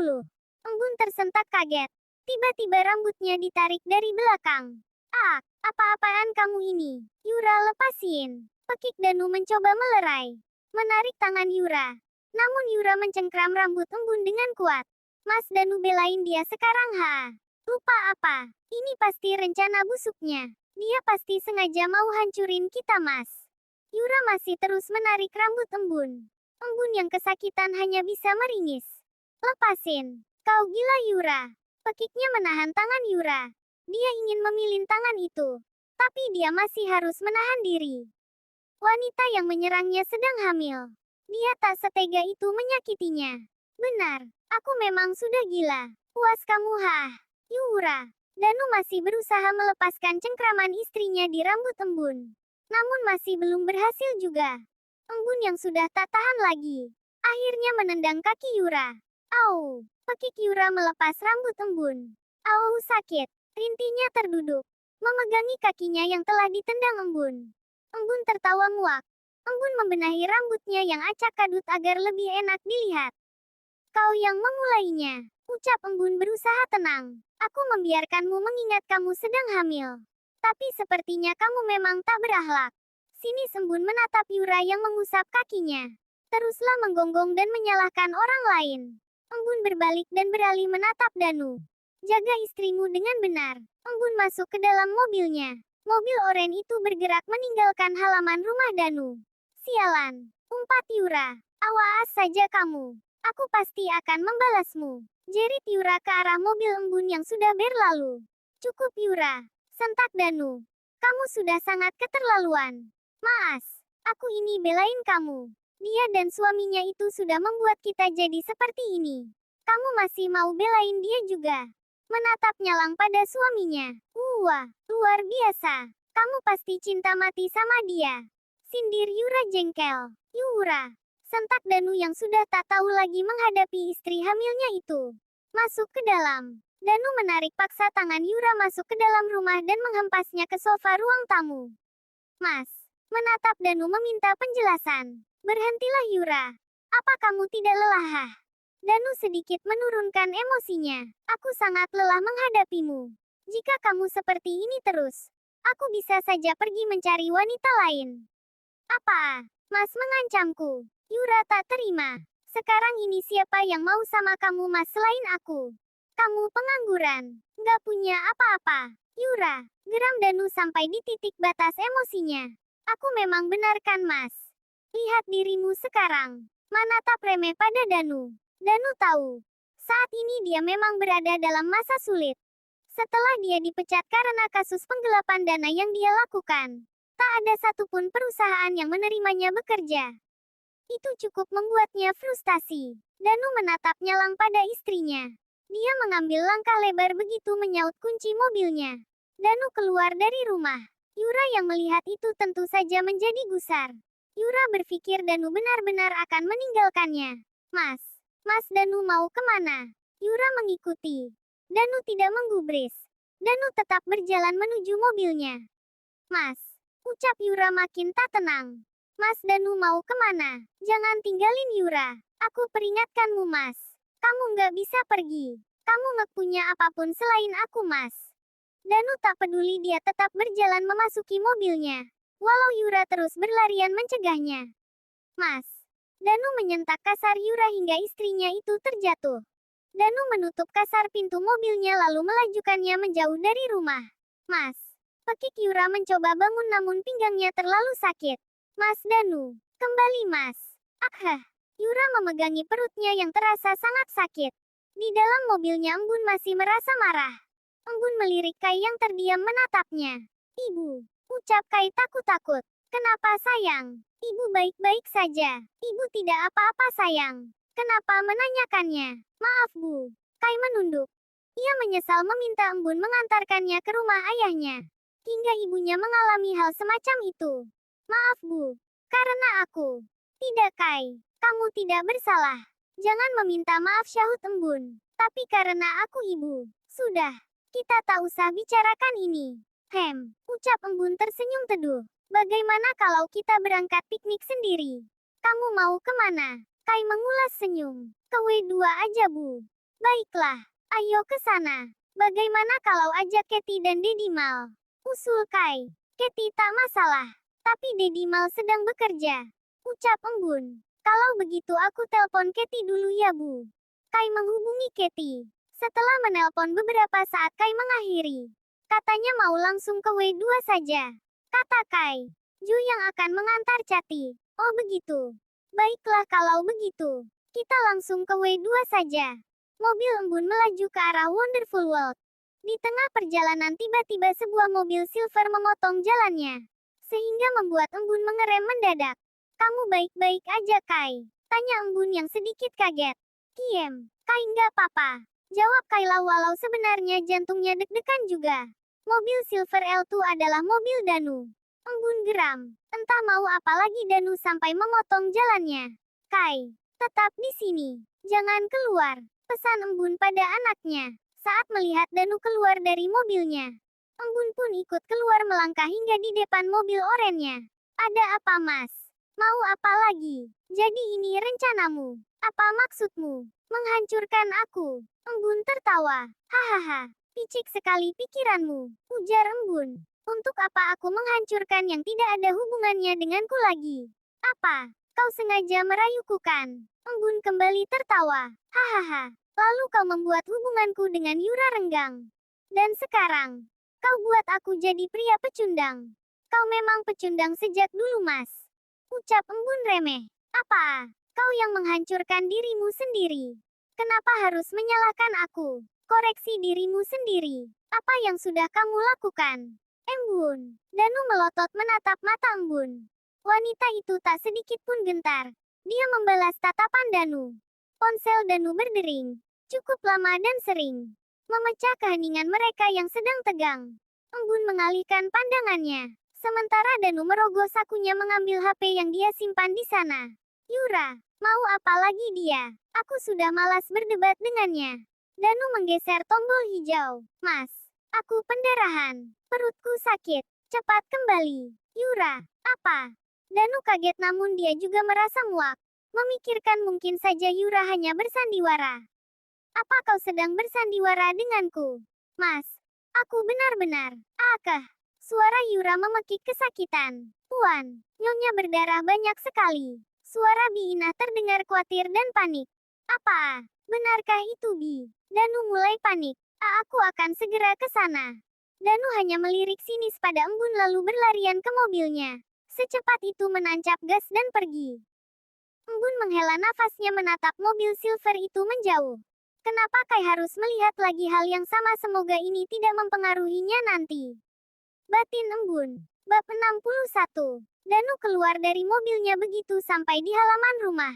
10. Embun tersentak kaget. Tiba-tiba rambutnya ditarik dari belakang. Ah, apa-apaan kamu ini? Yura, lepasin. Pekik Danu mencoba melerai. Menarik tangan Yura. Namun Yura mencengkram rambut embun dengan kuat. Mas Danu belain dia sekarang, ha? Lupa apa? Ini pasti rencana busuknya. Dia pasti sengaja mau hancurin kita, Mas. Yura masih terus menarik rambut embun. Embun yang kesakitan hanya bisa meringis. Lepasin. Kau gila, Yura. Pekiknya menahan tangan Yura. Dia ingin memilin tangan itu. Tapi dia masih harus menahan diri. Wanita yang menyerangnya sedang hamil. Dia tak setega itu menyakitinya. Benar, aku memang sudah gila. Puas kamu, ha? Yura. Danu masih berusaha melepaskan cengkraman istrinya di rambut embun. Namun masih belum berhasil juga. Embun yang sudah tak tahan lagi. Akhirnya menendang kaki Yura. Au! Pekik Yura melepas rambut embun. Au, sakit. Rintinya terduduk. Memegangi kakinya yang telah ditendang embun. Embun tertawa muak. Embun membenahi rambutnya yang acak kadut agar lebih enak dilihat. Kau yang memulainya. Ucap embun berusaha tenang. Aku membiarkanmu mengingat kamu sedang hamil. Tapi sepertinya kamu memang tak berakhlak. Sini embun menatap Yura yang mengusap kakinya. Teruslah menggonggong dan menyalahkan orang lain. Embun berbalik dan beralih menatap Danu. Jaga istrimu dengan benar. Embun masuk ke dalam mobilnya. Mobil oranye itu bergerak meninggalkan halaman rumah Danu. Sialan, umpat Yura. Awas saja kamu. Aku pasti akan membalasmu. Jerit Yura ke arah mobil embun yang sudah berlalu. Cukup Yura, sentak Danu. Kamu sudah sangat keterlaluan. Maas, aku ini belain kamu. Dia dan suaminya itu sudah membuat kita jadi seperti ini. Kamu masih mau belain dia juga. Menatap nyalang pada suaminya. Wah, luar biasa. Kamu pasti cinta mati sama dia. Sindir Yura jengkel. Yura, sentak Danu yang sudah tak tahu lagi menghadapi istri hamilnya itu. Masuk ke dalam. Danu menarik paksa tangan Yura masuk ke dalam rumah dan menghempasnya ke sofa ruang tamu. Mas, menatap Danu meminta penjelasan. Berhentilah Yura. Apa kamu tidak lelah? Danu sedikit menurunkan emosinya. Aku sangat lelah menghadapimu. Jika kamu seperti ini terus, aku bisa saja pergi mencari wanita lain. Apa? Mas mengancamku. Yura tak terima. Sekarang ini siapa yang mau sama kamu mas selain aku? Kamu pengangguran. Gak punya apa-apa. Yura, geram Danu sampai di titik batas emosinya. Aku memang benar kan mas? Lihat dirimu sekarang. Menatap remeh pada Danu. Danu tahu. Saat ini dia memang berada dalam masa sulit. Setelah dia dipecat karena kasus penggelapan dana yang dia lakukan. Tak ada satupun perusahaan yang menerimanya bekerja. Itu cukup membuatnya frustasi. Danu menatap nyalang pada istrinya. Dia mengambil langkah lebar begitu menyaut kunci mobilnya. Danu keluar dari rumah. Yura yang melihat itu tentu saja menjadi gusar. Yura berpikir Danu benar-benar akan meninggalkannya. Mas Danu mau kemana? Yura mengikuti. Danu tidak menggubris. Danu tetap berjalan menuju mobilnya. Mas, ucap Yura makin tak tenang. Mas Danu mau kemana? Jangan tinggalin Yura. Aku peringatkanmu mas. Kamu nggak bisa pergi. Kamu nggak punya apapun selain aku mas. Danu tak peduli dia tetap berjalan memasuki mobilnya. Walau Yura terus berlarian mencegahnya. Mas. Danu menyentak kasar Yura hingga istrinya itu terjatuh. Danu menutup kasar pintu mobilnya lalu melajukannya menjauh dari rumah. Mas. Pekik Yura mencoba bangun namun pinggangnya terlalu sakit. Mas Danu, kembali mas. Akhah. Yura memegangi perutnya yang terasa sangat sakit. Di dalam mobilnya embun masih merasa marah. Embun melirik Kai yang terdiam menatapnya. Ibu, ucap Kai takut-takut. Kenapa sayang? Ibu baik-baik saja. Ibu tidak apa-apa sayang. Kenapa menanyakannya? Maaf bu. Kai menunduk. Ia menyesal meminta embun mengantarkannya ke rumah ayahnya. Hingga ibunya mengalami hal semacam itu. Maaf bu. Karena aku. Tidak Kai. Kamu tidak bersalah. Jangan meminta maaf syahut embun. Tapi karena aku ibu. Sudah. Kita tak usah bicarakan ini. Ucap embun tersenyum teduh. Bagaimana kalau kita berangkat piknik sendiri? Kamu mau kemana? Kai mengulas senyum. Ke W2 aja bu. Baiklah, ayo ke sana. Bagaimana kalau ajak Kathy dan Dedi Mal? Usul Kai. Kathy tak masalah. Tapi Dedi Mal sedang bekerja. Ucap Embun. Kalau begitu aku telpon Kathy dulu ya Bu. Kai menghubungi Kathy. Setelah menelpon beberapa saat Kai mengakhiri. Katanya mau langsung ke W2 saja. Kata Kai. Ju yang akan mengantar Cathy. Oh begitu. Baiklah kalau begitu. Kita langsung ke W2 saja. Mobil Embun melaju ke arah Wonderful World. Di tengah perjalanan tiba-tiba sebuah mobil silver memotong jalannya. Sehingga membuat Embun mengerem mendadak. Kamu baik-baik aja Kai? Tanya Embun yang sedikit kaget. Kiem, Kai nggak apa-apa. Jawab Kayla walau sebenarnya jantungnya deg-degan juga. Mobil Silver L2 adalah mobil Danu. Embun geram. Entah mau apa lagi Danu sampai memotong jalannya. Kai, tetap di sini. Jangan keluar. Pesan Embun pada anaknya. Saat melihat Danu keluar dari mobilnya. Embun pun ikut keluar melangkah hingga di depan mobil orennya. Ada apa mas? Mau apa lagi? Jadi ini rencanamu. Apa maksudmu? Menghancurkan aku. Embun tertawa. Hahaha. Picik sekali pikiranmu. Ujar Embun. Untuk apa aku menghancurkan yang tidak ada hubungannya denganku lagi? Apa? Kau sengaja merayuku kan? Embun kembali tertawa. Hahaha. Lalu kau membuat hubunganku dengan Yura renggang. Dan sekarang, kau buat aku jadi pria pecundang. Kau memang pecundang sejak dulu mas. Ucap Embun remeh. Apa? Kau yang menghancurkan dirimu sendiri. Kenapa harus menyalahkan aku? Koreksi dirimu sendiri. Apa yang sudah kamu lakukan? Embun. Danu melotot menatap mata Embun. Wanita itu tak sedikit pun gentar. Dia membalas tatapan Danu. Ponsel Danu berdering. Cukup lama dan sering. Memecah keheningan mereka yang sedang tegang. Embun mengalihkan pandangannya. Sementara Danu merogoh sakunya mengambil HP yang dia simpan di sana. Yura, mau apa lagi dia? Aku sudah malas berdebat dengannya. Danu menggeser tombol hijau. Mas, aku pendarahan. Perutku sakit. Cepat kembali. Yura, apa? Danu kaget namun dia juga merasa muak. Memikirkan mungkin saja Yura hanya bersandiwara. Apa kau sedang bersandiwara denganku? Mas, aku benar-benar. Akah. Suara Yura memekik kesakitan. Puan, nyonya berdarah banyak sekali. Suara Biina terdengar khawatir dan panik. Apa? Benarkah itu Bi? Danu mulai panik. Aku akan segera ke sana. Danu hanya melirik sinis pada Embun lalu berlarian ke mobilnya. Secepat itu menancap gas dan pergi. Embun menghela nafasnya menatap mobil silver itu menjauh. Kenapa Kai harus melihat lagi hal yang sama? Semoga ini tidak mempengaruhinya nanti. Batin Embun. Bab 61. Danu keluar dari mobilnya begitu sampai di halaman rumah.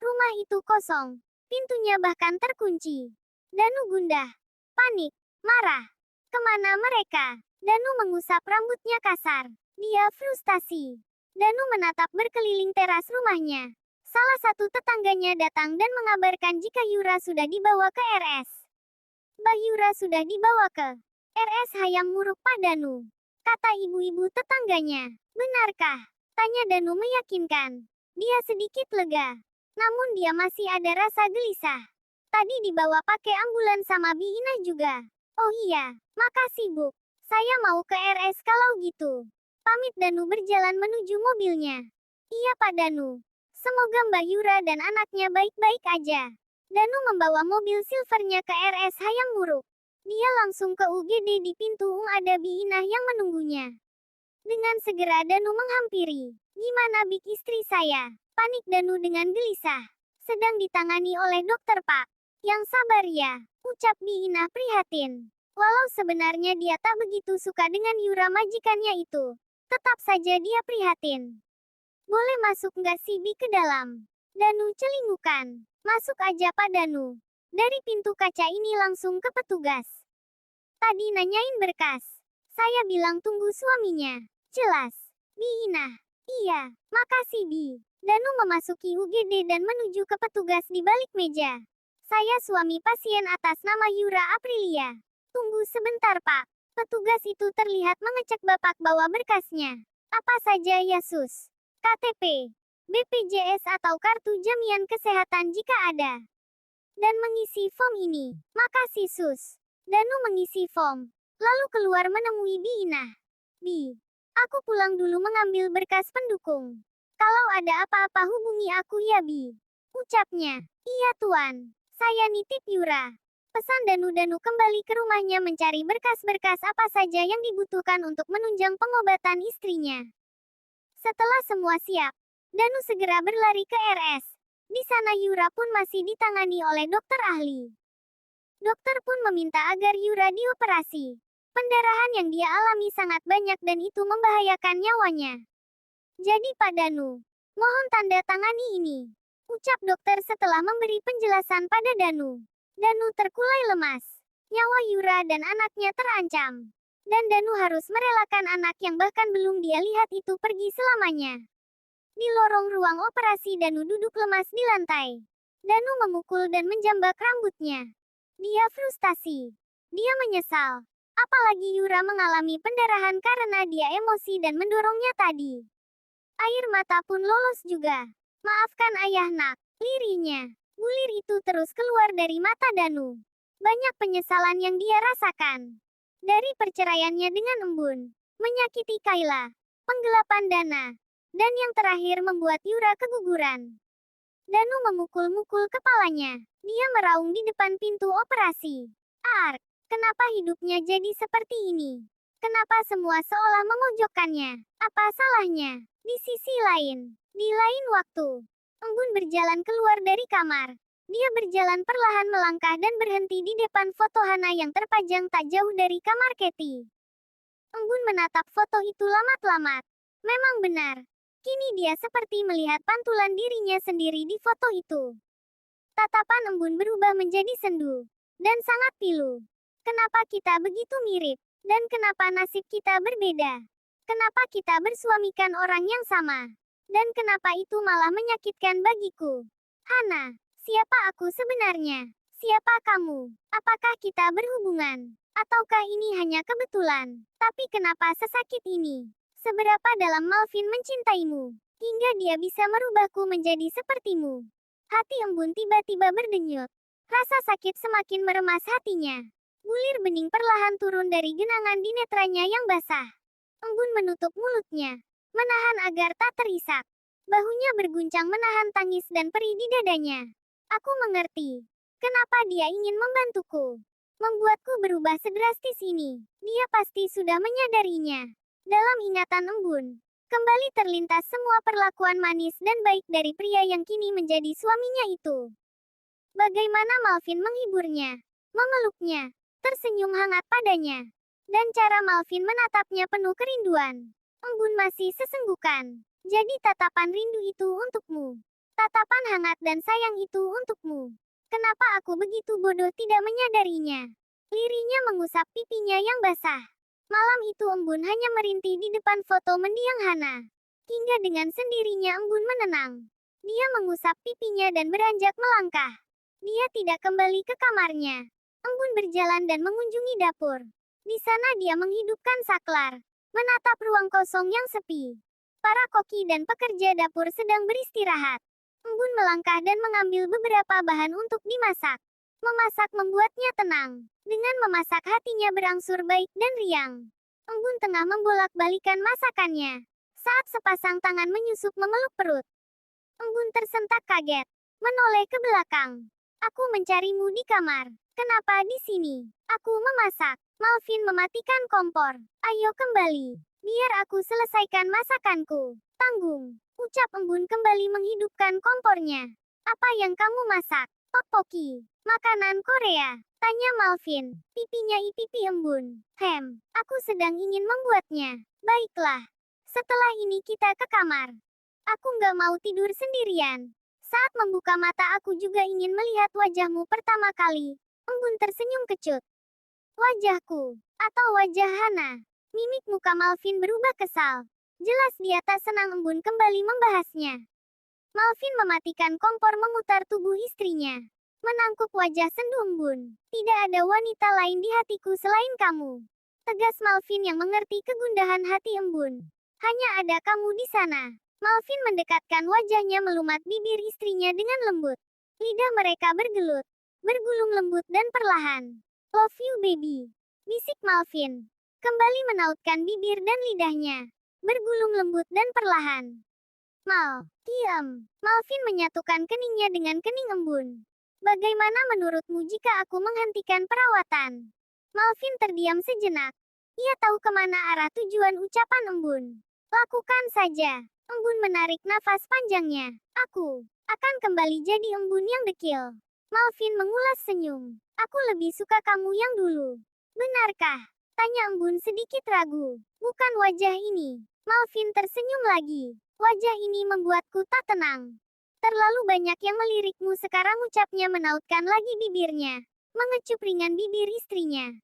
Rumah itu kosong. Pintunya bahkan terkunci. Danu gundah. Panik. Marah. Kemana mereka? Danu mengusap rambutnya kasar. Dia frustasi. Danu menatap berkeliling teras rumahnya. Salah satu tetangganya datang dan mengabarkan jika Yura sudah dibawa ke RS. Mbak Yura sudah dibawa ke RS Hayam Muruk Pak Danu. Kata ibu-ibu tetangganya. Benarkah? Tanya Danu meyakinkan. Dia sedikit lega. Namun dia masih ada rasa gelisah. Tadi dibawa pakai ambulan sama Bi Inah juga. Oh iya, makasih Bu. Saya mau ke RS kalau gitu. Pamit Danu berjalan menuju mobilnya. Iya Pak Danu. Semoga Mbak Yura dan anaknya baik-baik aja. Danu membawa mobil silvernya ke RS Hayam Muruk. Dia langsung ke UGD. Di pintu ada Bi Inah yang menunggunya. Dengan segera Danu menghampiri. Gimana Bik istri saya? Panik Danu dengan gelisah. Sedang ditangani oleh dokter Pak. Yang sabar ya, ucap Bi Inah prihatin. Walau sebenarnya dia tak begitu suka dengan Yura majikannya itu. Tetap saja dia prihatin. Boleh masuk nggak sih Bi ke dalam? Danu celingukan. Masuk aja Pak Danu. Dari pintu kaca ini langsung ke petugas. Tadi nanyain berkas. Saya bilang tunggu suaminya. Jelas. Bi Inah. Iya, makasih Bi. Danu memasuki UGD dan menuju ke petugas di balik meja. Saya suami pasien atas nama Yura Aprilia. Tunggu sebentar Pak. Petugas itu terlihat mengecek Bapak bawa berkasnya. Apa saja ya Sus? KTP, BPJS atau kartu jaminan kesehatan jika ada. dan mengisi form ini. Makasih Sus. Danu mengisi form, lalu keluar menemui Biina. Bi, aku pulang dulu mengambil berkas pendukung. Kalau ada apa-apa hubungi aku ya Bi. Ucapnya. Iya Tuan. Saya nitip Yura. Pesan Danu kembali ke rumahnya mencari berkas-berkas apa saja yang dibutuhkan untuk menunjang pengobatan istrinya. Setelah semua siap, Danu segera berlari ke RS. Di sana Yura pun masih ditangani oleh dokter ahli. Dokter pun meminta agar Yura dioperasi. Pendarahan yang dia alami sangat banyak dan itu membahayakan nyawanya. Jadi Pak Danu, mohon tanda tangani ini. Ucap dokter setelah memberi penjelasan pada Danu. Danu terkulai lemas. Nyawa Yura dan anaknya terancam. Dan Danu harus merelakan anak yang bahkan belum dia lihat itu pergi selamanya. Di lorong ruang operasi Danu duduk lemas di lantai. Danu memukul dan menjambak rambutnya. Dia frustasi. Dia menyesal. Apalagi Yura mengalami pendarahan karena dia emosi dan mendorongnya tadi. Air mata pun lolos juga. Maafkan ayah nak, lirihnya. Bulir itu terus keluar dari mata Danu. Banyak penyesalan yang dia rasakan. Dari perceraiannya dengan Embun, menyakiti Kayla, penggelapan dana, dan yang terakhir membuat Yura keguguran. Danu memukul-mukul kepalanya. Dia meraung di depan pintu operasi. Ark, kenapa hidupnya jadi seperti ini? Kenapa semua seolah memojokkannya? Apa salahnya? Di sisi lain, di lain waktu, Embun berjalan keluar dari kamar. Dia berjalan perlahan melangkah dan berhenti di depan foto Hana yang terpajang tak jauh dari kamar Katie. Embun menatap foto itu lamat-lamat. Memang benar. Kini dia seperti melihat pantulan dirinya sendiri di foto itu. Tatapan Embun berubah menjadi sendu. Dan sangat pilu. Kenapa kita begitu mirip? Dan kenapa nasib kita berbeda? Kenapa kita bersuamikan orang yang sama? Dan kenapa itu malah menyakitkan bagiku? Hana, siapa aku sebenarnya? Siapa kamu? Apakah kita berhubungan? Ataukah ini hanya kebetulan? Tapi kenapa sesakit ini? Seberapa dalam Malvin mencintaimu? Hingga dia bisa merubahku menjadi sepertimu. Hati Embun tiba-tiba berdenyut. Rasa sakit semakin meremas hatinya. Bulir bening perlahan turun dari genangan di netranya yang basah. Embun menutup mulutnya, menahan agar tak terisak. Bahunya berguncang menahan tangis dan perih di dadanya. Aku mengerti. Kenapa dia ingin membantuku? Membuatku berubah sedrastis ini. Dia pasti sudah menyadarinya. Dalam ingatan Embun, kembali terlintas semua perlakuan manis dan baik dari pria yang kini menjadi suaminya itu. Bagaimana Malvin menghiburnya, memeluknya, tersenyum hangat padanya. Dan cara Malvin menatapnya penuh kerinduan. Embun masih sesenggukan. Jadi tatapan rindu itu untukmu. Tatapan hangat dan sayang itu untukmu. Kenapa aku begitu bodoh tidak menyadarinya? Lirihnya mengusap pipinya yang basah. Malam itu Embun hanya merintih di depan foto mendiang Hana. Hingga dengan sendirinya Embun menenang. Dia mengusap pipinya dan beranjak melangkah. Dia tidak kembali ke kamarnya. Embun berjalan dan mengunjungi dapur. Di sana dia menghidupkan saklar, menatap ruang kosong yang sepi. Para koki dan pekerja dapur sedang beristirahat. Embun melangkah dan mengambil beberapa bahan untuk dimasak. Memasak membuatnya tenang. Dengan memasak hatinya berangsur baik dan riang. Embun tengah membolak-balikan masakannya. Saat sepasang tangan menyusup memeluk perut. Embun tersentak kaget. Menoleh ke belakang. Aku mencarimu di kamar. Kenapa di sini? Aku memasak. Malvin mematikan kompor. Ayo kembali. Biar aku selesaikan masakanku. Tanggung. Ucap Embun kembali menghidupkan kompornya. Apa yang kamu masak? Tteokbokki. Makanan Korea. Tanya Malvin. Pipinya ipipi Embun. Aku sedang ingin membuatnya. Baiklah. Setelah ini kita ke kamar. Aku nggak mau tidur sendirian. Saat membuka mata aku juga ingin melihat wajahmu pertama kali. Embun tersenyum kecut. Wajahku. Atau wajah Hana. Mimik muka Malvin berubah kesal. Jelas dia tak senang Embun kembali membahasnya. Malvin mematikan kompor memutar tubuh istrinya. Menangkup wajah sendu Embun. Tidak ada wanita lain di hatiku selain kamu. Tegas Malvin yang mengerti kegundahan hati Embun. Hanya ada kamu di sana. Malvin mendekatkan wajahnya melumat bibir istrinya dengan lembut. Lidah mereka bergelut. bergulung lembut dan perlahan. Love you baby, bisik Malvin. Kembali menautkan bibir dan lidahnya. Bergulung lembut dan perlahan. Mal, diam. Malvin menyatukan keningnya dengan kening embun. Bagaimana menurutmu jika aku menghentikan perawatan? Malvin terdiam sejenak. Ia tahu kemana arah tujuan ucapan embun. Lakukan saja. Embun menarik nafas panjangnya. Aku akan kembali jadi embun yang dekil. Malvin mengulas senyum. Aku lebih suka kamu yang dulu. Benarkah? Tanya embun sedikit ragu. Bukan wajah ini. Malvin tersenyum lagi. Wajah ini membuatku tak tenang. Terlalu banyak yang melirikmu sekarang, ucapnya menautkan lagi bibirnya. Mengecup ringan bibir istrinya.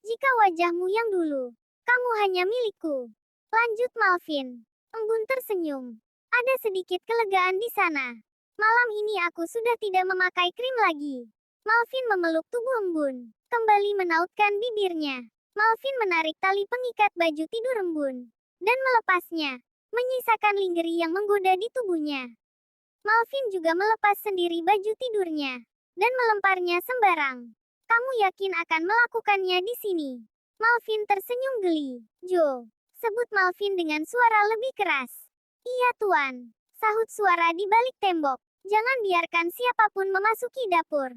Jika wajahmu yang dulu, kamu hanya milikku. Lanjut Malvin. Embun tersenyum. Ada sedikit kelegaan di sana. Malam ini aku sudah tidak memakai krim lagi. Malvin memeluk tubuh embun. Kembali menautkan bibirnya. Malvin menarik tali pengikat baju tidur embun. Dan melepasnya. Menyisakan lingerie yang menggoda di tubuhnya. Malvin juga melepas sendiri baju tidurnya. Dan melemparnya sembarang. Kamu yakin akan melakukannya di sini? Malvin tersenyum geli. Jo, sebut Malvin dengan suara lebih keras. Iya tuan, sahut suara di balik tembok. Jangan biarkan siapapun memasuki dapur.